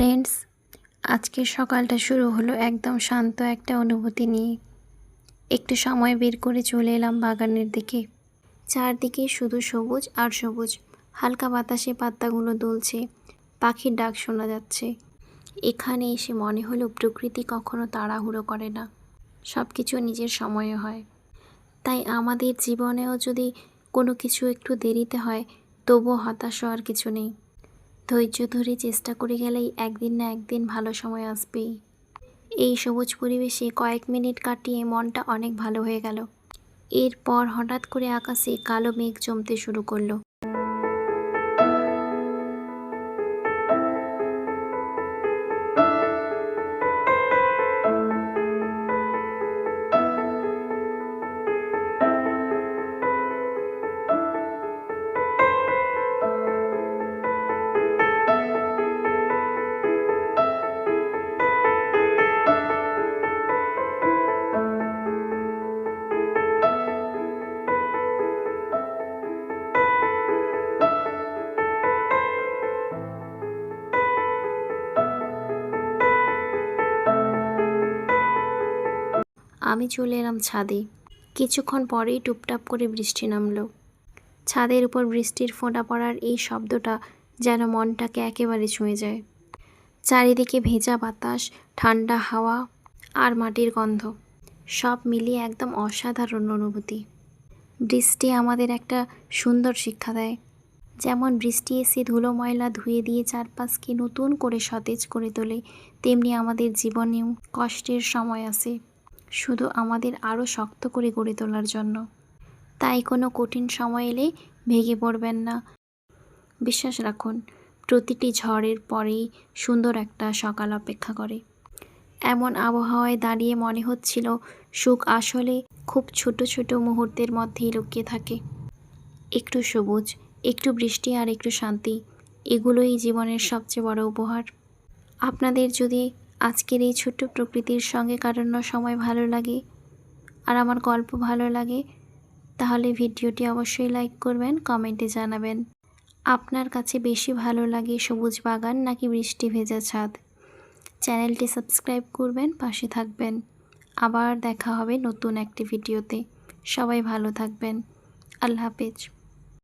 Friends, আজকের সকালটা শুরু হলো একদম শান্ত একটা অনুভূতি নিয়ে। একটু সময় বের করে চলে এলাম বাগানের দিকে। চারদিকে শুধু সবুজ আর সবুজ। হালকা বাতাসে পাতাগুলো দুলছে, পাখির ডাক শোনা যাচ্ছে। এখানে এসে মনে হলো প্রকৃতি কখনো তাড়াহুড়ো করে না, সব কিছু নিজের সময়ে হয়। তাই আমাদের জীবনেও যদি কোনো কিছু একটু দেরিতে হয়, তবুও হতাশ হওয়ার কিছু নেই। ধৈর্য ধরে চেষ্টা করে গেলেই একদিন না একদিন ভালো সময় আসবেই। এই সবুজ পরিবেশে কয়েক মিনিট কাটিয়ে মনটা অনেক ভালো হয়ে গেল। এরপর হঠাৎ করে আকাশে কালো মেঘ জমতে শুরু করলো। আমি চলে এলাম ছাদে। কিছুক্ষণ পরেই টুপটাপ করে বৃষ্টি নামলো। ছাদের উপর বৃষ্টির ফোঁটা পড়ার এই শব্দটা যেন মনটাকে একেবারে ছুঁয়ে যায়। চারিদিকে ভেজা বাতাস, ঠান্ডা হাওয়া আর মাটির গন্ধ, সব মিলিয়ে একদম অসাধারণ অনুভূতি। বৃষ্টি আমাদের একটা সুন্দর শিক্ষা দেয়। যেমন বৃষ্টি এসে ধুলো ময়লা ধুয়ে দিয়ে চারপাশকে নতুন করে সতেজ করে তোলে, তেমনি আমাদের জীবনেও কষ্টের সময় আসে, শুধু আমাদের আরও শক্ত করে গড়ে তোলার জন্য। তাই কোনো কঠিন সময় এলে ভেঙে পড়বেন না। বিশ্বাস রাখুন, প্রতিটি ঝড়ের পরেই সুন্দর একটা সকাল অপেক্ষা করে। এমন আবহাওয়ায় দাঁড়িয়ে মনে হচ্ছিল সুখ আসলে খুব ছোট ছোট মুহূর্তের মধ্যেই লুকিয়ে থাকে। একটু সবুজ, একটু বৃষ্টি আর একটু শান্তি, এগুলোই জীবনের সবচেয়ে বড় উপহার। আপনাদের যদি আজকের এই ছোট্ট প্রকৃতির সঙ্গে কাটানোর সময় ভালো লাগে আর আমার গল্প ভালো লাগে, তাহলে ভিডিওটি অবশ্যই লাইক করবেন, কমেন্টে জানাবেন আপনার কাছে বেশি ভালো লাগে সবুজ বাগান নাকি বৃষ্টি ভেজা ছাদ। চ্যানেলটি সাবস্ক্রাইব করবেন, পাশে থাকবেন। আবার দেখা হবে নতুন একটি ভিডিওতে। সবাই ভালো থাকবেন। আল্লাহ হাফেজ।